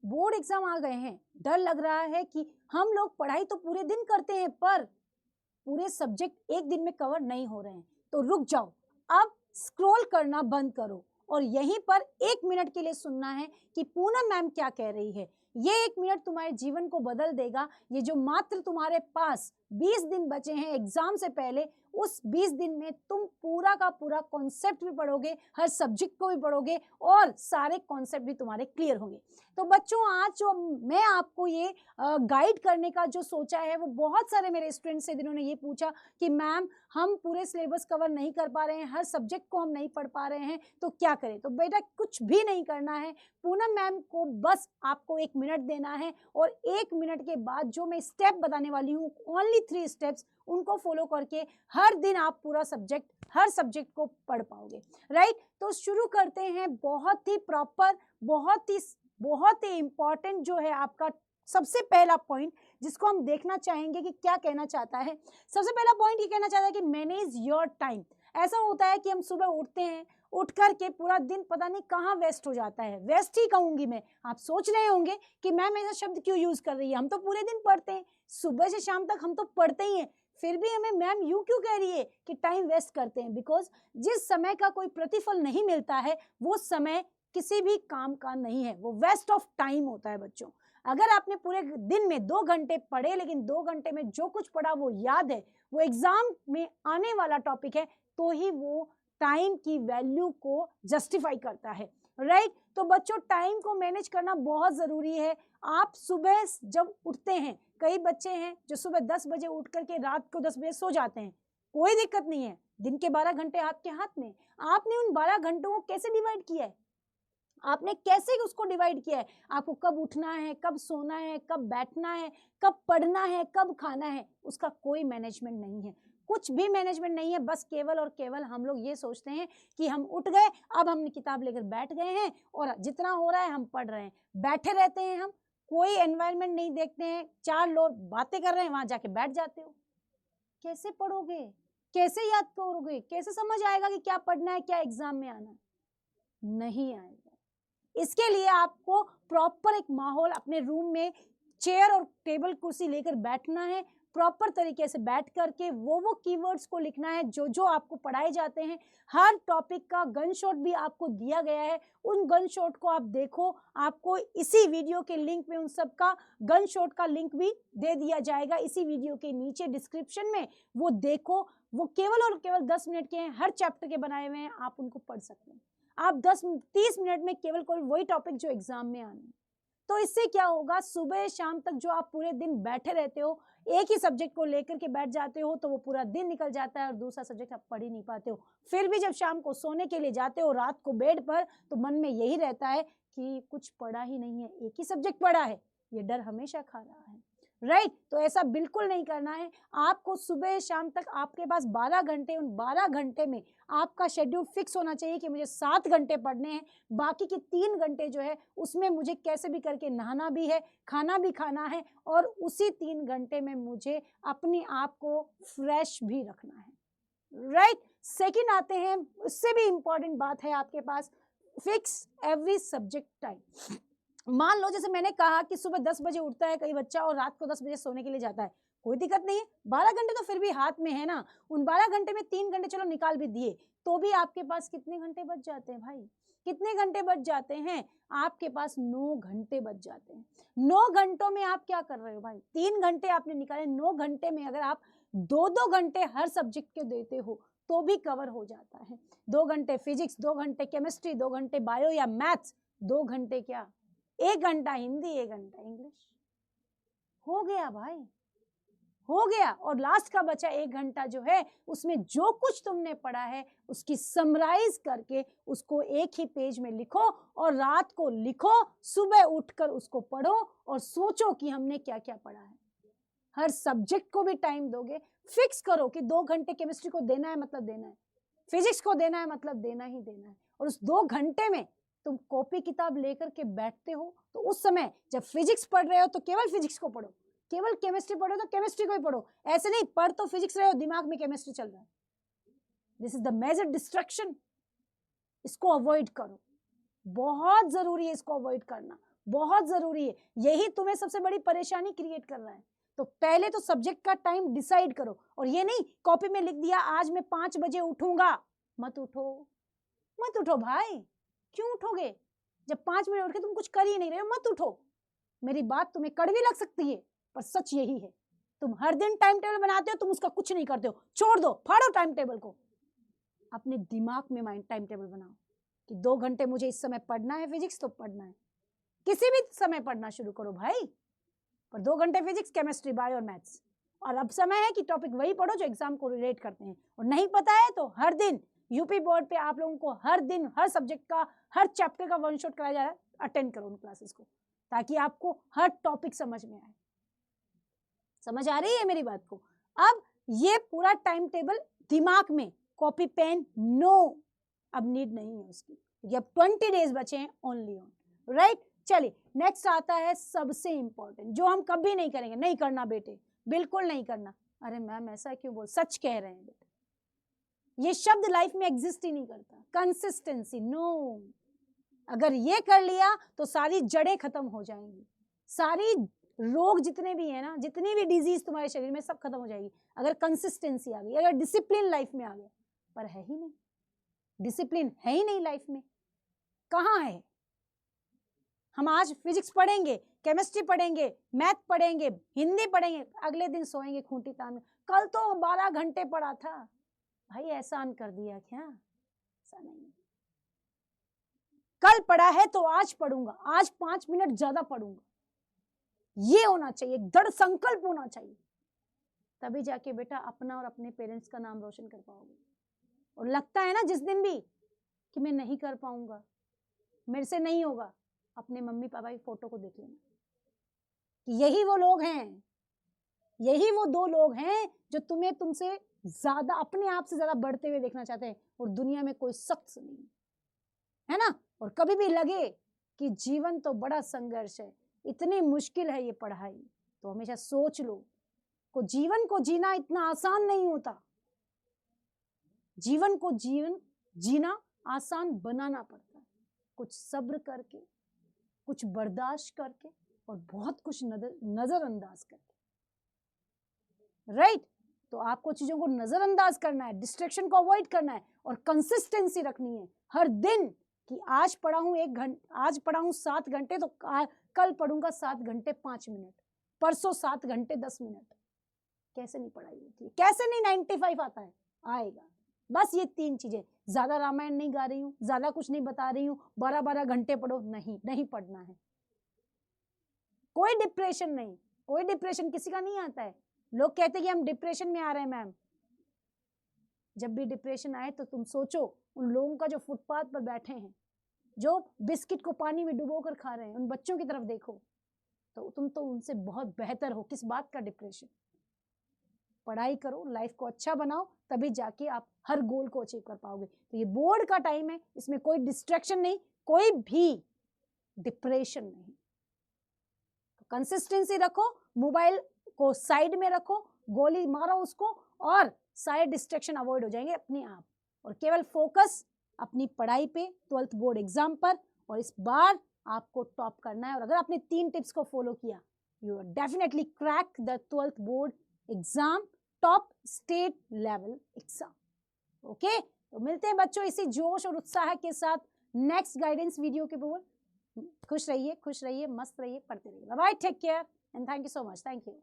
Board exam आ गए हैं, डर लग रहा है कि हम लोग पढ़ाई तो पूरे दिन करते हैं पर पूरे सब्जेक्ट एक दिन में कवर नहीं हो रहे हैं, तो रुक जाओ, अब स्क्रॉल करना बंद करो और यहीं पर 1 मिनट के लिए सुनना है कि पूनम मैम क्या कह रही है। ये 1 मिनट तुम्हारे जीवन को बदल देगा। ये जो मात्र तुम्हारे पास 20 दिन बचे हैं एग्जाम से पहले, उस 20 दिन में तुम पूरा का पूरा कॉन्सेप्ट भी पढ़ोगे, हर सब्जेक्ट को भी पढ़ोगे और सारे कॉन्सेप्ट भी तुम्हारे क्लियर होंगे। तो बच्चों, आज जो मैं आपको ये गाइड करने का जो सोचा है, वो बहुत सारे मेरे स्टूडेंट्स हैं जिन्होंने ये पूछा कि मैम हम पूरे सिलेबस कवर नहीं कर पा रहे हैं, हर सब्जेक्ट को हम नहीं पढ़ पा रहे हैं, तो क्या करें। तो बेटा कुछ भी नहीं करना है, पूनम मैम को बस आपको 1 मिनट देना है और 1 मिनट के बाद जो मैं स्टेप बताने वाली हूँ, ओनली 3 स्टेप्स, उनको फॉलो करके हर दिन आप पूरा सब्जेक्ट, हर सब्जेक्ट को पढ़ पाओगे। राइट, तो शुरू करते हैं। बहुत ही प्रॉपर, बहुत ही इंपॉर्टेंट जो है आपका सबसे पहला पॉइंट, जिसको हम देखना चाहेंगे कि क्या कहना चाहता है। सबसे पहला पॉइंट ये कहना चाहता है कि मैनेज योर टाइम। ऐसा होता है कि हम सुबह उठते हैं, उठ करके पूरा दिन पता नहीं कहाँ वेस्ट हो जाता है, वेस्ट ही कहूंगी मैं। आप सोच रहे होंगे कि मैम ऐसा शब्द क्यों यूज कर रही है, हम तो पूरे दिन पढ़ते हैं, सुबह से शाम तक हम तो पढ़ते ही हैं, फिर भी हमें मैम यूं क्यों कह रही है कि टाइम वेस्ट करते हैं। बिकॉज जिस समय का कोई प्रतिफल नहीं मिलता है, वो समय किसी भी काम का नहीं है, वो वेस्ट ऑफ टाइम होता है बच्चों। अगर आपने पूरे दिन में 2 घंटे पढ़े, लेकिन 2 घंटे में जो कुछ पढ़ा वो याद है, वो एग्जाम में आने वाला टॉपिक है, तो ही वो टाइम की वैल्यू को जस्टिफाई करता है। राइट, तो बच्चों टाइम को मैनेज करना बहुत जरूरी है। आप सुबह जब उठते हैं, कई बच्चे हैं जो सुबह 10 बजे उठ करके रात को 10 बजे सो जाते हैं, कोई दिक्कत नहीं है, दिन के 12 घंटे आपके हाथ में। आपने उन 12 घंटों को कैसे डिवाइड किया है, आपने कैसे उसको डिवाइड किया है, आपको कब उठना है, कब सोना है, कब बैठना है, कब पढ़ना है, कब खाना है, उसका कोई मैनेजमेंट नहीं है, कुछ भी मैनेजमेंट नहीं है। बस केवल और केवल हम लोग ये सोचते हैं कि हम उठ गए, अब हम किताब लेकर बैठ गए हैं और जितना हो रहा है हम पढ़ रहे हैं, बैठे रहते हैं हम, कोई एनवायरनमेंट नहीं देखते हैं, 4 लोग बातें कर रहे हैं, वहां जाके बैठ जाते हो। कैसे पढ़ोगे, कैसे याद करोगे, कैसे समझ आएगा कि क्या पढ़ना है, क्या एग्जाम में आना है, नहीं आएगा। इसके लिए आपको प्रॉपर एक माहौल, अपने रूम में चेयर और टेबल कुर्सी लेकर बैठना है, प्रॉपर तरीके से बैठ करके वो कीवर्ड्स को लिखना है जो जो आपको पढ़ाए जाते हैं। हर टॉपिक का गन शॉट भी आपको दिया गया है, उन गन शॉट को आप देखो, आपको इसी वीडियो के लिंक में उन सब का गन शॉट का लिंक भी दे दिया जाएगा, इसी वीडियो के नीचे डिस्क्रिप्शन में, वो देखो। वो केवल और केवल 10 मिनट के हैं, हर चैप्टर के बनाए हुए हैं, आप उनको पढ़ सकते हैं। आप 10-30 मिनट में केवल वही टॉपिक जो एग्जाम में आने। तो इससे क्या होगा, सुबह शाम तक जो आप पूरे दिन बैठे रहते हो, एक ही सब्जेक्ट को लेकर के बैठ जाते हो, तो वो पूरा दिन निकल जाता है और दूसरा सब्जेक्ट आप पढ़ ही नहीं पाते हो। फिर भी जब शाम को सोने के लिए जाते हो, रात को बेड पर, तो मन में यही रहता है कि कुछ पढ़ा ही नहीं है, एक ही सब्जेक्ट पढ़ा है, ये डर हमेशा खा रहा है। राइट, तो ऐसा बिल्कुल नहीं करना है। आपको सुबह शाम तक आपके पास 12 घंटे, उन 12 घंटे में आपका शेड्यूल फिक्स होना चाहिए कि मुझे 7 घंटे पढ़ने हैं, बाकी के 3 घंटे जो है उसमें मुझे कैसे भी करके नहाना भी है, खाना भी खाना है, और उसी 3 घंटे में मुझे अपने आप को फ्रेश भी रखना है। राइट, सेकंड आते हैं, उससे भी इंपॉर्टेंट बात है आपके पास, फिक्स एवरी सब्जेक्ट टाइम। मान लो जैसे मैंने कहा कि सुबह 10 बजे उठता है कई बच्चा और रात को 10 बजे सोने के लिए जाता है, कोई दिक्कत नहीं है, 12 घंटे तो फिर भी हाथ में है ना। उन 12 घंटे में 3 घंटे चलो निकाल भी दिए, तो भी आपके पास कितने घंटे बच जाते हैं भाई, कितने घंटे बच जाते हैं, आपके पास 9 घंटे बच जाते हैं। 9 घंटों में आप क्या कर रहे हो भाई, 3 घंटे आपने निकाले, 9 घंटे में अगर आप 2-2 घंटे हर सब्जेक्ट के देते हो तो भी कवर हो जाता है। 2 घंटे फिजिक्स, 2 घंटे केमिस्ट्री, 2 घंटे बायो या मैथ्स, 2 घंटे क्या, 1 घंटा हिंदी, 1 घंटा इंग्लिश, हो गया भाई, हो गया। और लास्ट का बचा 1 घंटा जो है, उसमें जो कुछ तुमने पढ़ा है उसकी समराइज करके उसको एक ही पेज में लिखो और रात को लिखो, सुबह उठकर उसको पढ़ो और सोचो कि हमने क्या क्या पढ़ा है। हर सब्जेक्ट को भी टाइम दोगे, फिक्स करो कि 2 घंटे केमिस्ट्री को देना है मतलब देना है, फिजिक्स को देना है मतलब देना ही देना है, और उस 2 घंटे में तुम कॉपी किताब लेकर के बैठते हो, तो उस समय जब फिजिक्स पढ़ रहे हो तो केवल फिजिक्स को पढ़ो, केवल केमिस्ट्री पढ़ो तो केमिस्ट्री को ही पढ़ो, ऐसे नहीं पढ़ तो फिजिक्स रहे हो, दिमाग में केमिस्ट्री चल रहा है। This is the major distraction, इसको अवॉइड करो, बहुत जरूरी है इसको अवॉइड करना, बहुत जरूरी है। यही तुम्हें सबसे बड़ी परेशानी क्रिएट कर रहा है। तो पहले तो सब्जेक्ट का टाइम डिसाइड करो, और ये नहीं कॉपी में लिख दिया आज मैं 5 बजे उठूंगा। मत उठो भाई, क्यों उठोगे जब 5 बजे उठ के तुम कुछ कर ही नहीं रहे हो? मत उठो। मेरी बात तुम्हें कड़वी लग सकती है, पर सच यही है। तुम हर दिन टाइम टेबल बनाते हो, तुम उसका कुछ नहीं करते हो। छोड़ दो, फाड़ो टाइम टेबल को। अपने दिमाग में माइंड टाइम टेबल बनाओ कि 2 घंटे मुझे इस समय पढ़ना है फिजिक्स, तो पढ़ना है। किसी भी समय पढ़ना शुरू करो भाई, पर 2 घंटे फिजिक्स, केमिस्ट्री, बायो और मैथ्स। और अब समय है कि टॉपिक वही पढ़ो जो एग्जाम को रिलेट करते हैं। और नहीं पता है तो हर दिन यूपी बोर्ड पे आप लोगों को हर दिन हर सब्जेक्ट का, हर चैप्टर का वन शॉट कराया जा रहा है। अटेंड करो उन क्लासेस को, ताकि आपको हर टॉपिक समझ में आए। समझ आ रही है मेरी बात को? अब ये पूरा टाइम टेबल दिमाग में, कॉपी पेन नो, अब नीड नहीं है उसकी, क्योंकि अब 20 डेज बचे हैं ओनली ऑन, राइट। चलिए नेक्स्ट आता है सबसे इंपॉर्टेंट, जो हम कभी नहीं करेंगे। नहीं करना बेटे, बिल्कुल नहीं करना। अरे मैम ऐसा क्यों बोल, सच कह रहे हैं बेटे, ये शब्द लाइफ में एग्जिस्ट ही नहीं करता। Consistency no. अगर ये कर लिया तो सारी जड़ें खत्म हो जाएंगी, सारी रोग जितने भी है ना, जितनी भी डिजीज तुम्हारे शरीर में, सब खत्म हो जाएगी अगर कंसिस्टेंसी आ गई, अगर डिसिप्लिन लाइफ में आ गया। पर है ही नहीं, डिसिप्लिन है ही नहीं लाइफ में। कहाँ है? हम आज फिजिक्स पढ़ेंगे, केमिस्ट्री पढ़ेंगे, मैथ पढ़ेंगे, हिंदी पढ़ेंगे, अगले दिन सोएंगे खूंटी तान में। कल तो 12 घंटे पढ़ा था। भाई एहसान कर दिया क्या? ऐसा नहीं। कल पढ़ा है तो आज पढ़ूंगा, आज 5 मिनट ज्यादा पढ़ूंगा। ये होना चाहिए, दृढ़ संकल्प होना चाहिए। तभी जाके बेटा अपना और अपने पेरेंट्स का नाम रोशन कर पाओगे। और लगता है ना जिस दिन भी कि मैं नहीं कर पाऊंगा, मेरे से नहीं होगा, अपने मम्मी पापा की फोटो को देख लेना कि यही वो लोग हैं, यही वो 2 लोग हैं जो तुम्हें तुमसे ज्यादा, अपने आप से ज्यादा बढ़ते हुए देखना चाहते हैं। और दुनिया में कोई शख्स नहीं है ना। और कभी भी लगे कि जीवन तो बड़ा संघर्ष है, इतनी मुश्किल है ये पढ़ाई, तो हमेशा सोच लो को जीवन को जीना इतना आसान नहीं होता। जीवन को जीना आसान बनाना पड़ता है, कुछ सब्र करके, कुछ बर्दाश्त करके, और बहुत कुछ नजरअंदाज करके, राइट। तो आपको चीजों को नजरअंदाज करना है, डिस्ट्रैक्शन को अवॉइड करना है, और कंसिस्टेंसी रखनी है हर दिन कि आज पढ़ा हूं 1 घंटा, आज पढ़ा हूं 7 घंटे, तो कल पढ़ूंगा 7 घंटे 5 मिनट, परसों 7 घंटे 10 मिनट। कैसे नहीं पढ़ाई होती है, कैसे नहीं 95 आता है, आएगा। बस ये 3 चीजें। ज्यादा रामायण नहीं गा रही हूं, ज्यादा कुछ नहीं बता रही हूं, 12-12 घंटे पढ़ो, नहीं पढ़ना है। कोई डिप्रेशन नहीं, कोई डिप्रेशन किसी का नहीं आता है। लोग कहते हैं कि हम डिप्रेशन में आ रहे हैं मैम। जब भी डिप्रेशन आए तो तुम सोचो उन लोगों का जो फुटपाथ पर बैठे हैं, जो बिस्किट को पानी में डुबो कर खा रहे हैं, उन बच्चों की तरफ देखो, तो तुम तो उनसे बहुत बेहतर हो। किस बात का डिप्रेशन? पढ़ाई करो, लाइफ को अच्छा बनाओ, तभी जाके आप हर गोल को अचीव कर पाओगे। तो ये बोर्ड का टाइम है, इसमें कोई डिस्ट्रैक्शन नहीं, कोई भी डिप्रेशन नहीं। तो कंसिस्टेंसी रखो, मोबाइल को साइड में रखो, गोली मारो उसको, और सारे डिस्ट्रैक्शन अवॉइड हो जाएंगे अपने आप। और केवल फोकस अपनी पढ़ाई पे, 12th बोर्ड एग्जाम पर, और इस बार आपको टॉप करना है। और अगर आपने 3 टिप्स को फॉलो किया, you are definitely crack the 12th board exam, top state level exam. Okay, तो मिलते हैं बच्चों इसी जोश और उत्साह के साथ नेक्स्ट गाइडेंस वीडियो के बोल। खुश रहिए, मस्त रहिए, पढ़ते रहिए। Bye bye, take care and thank you so much. Thank you.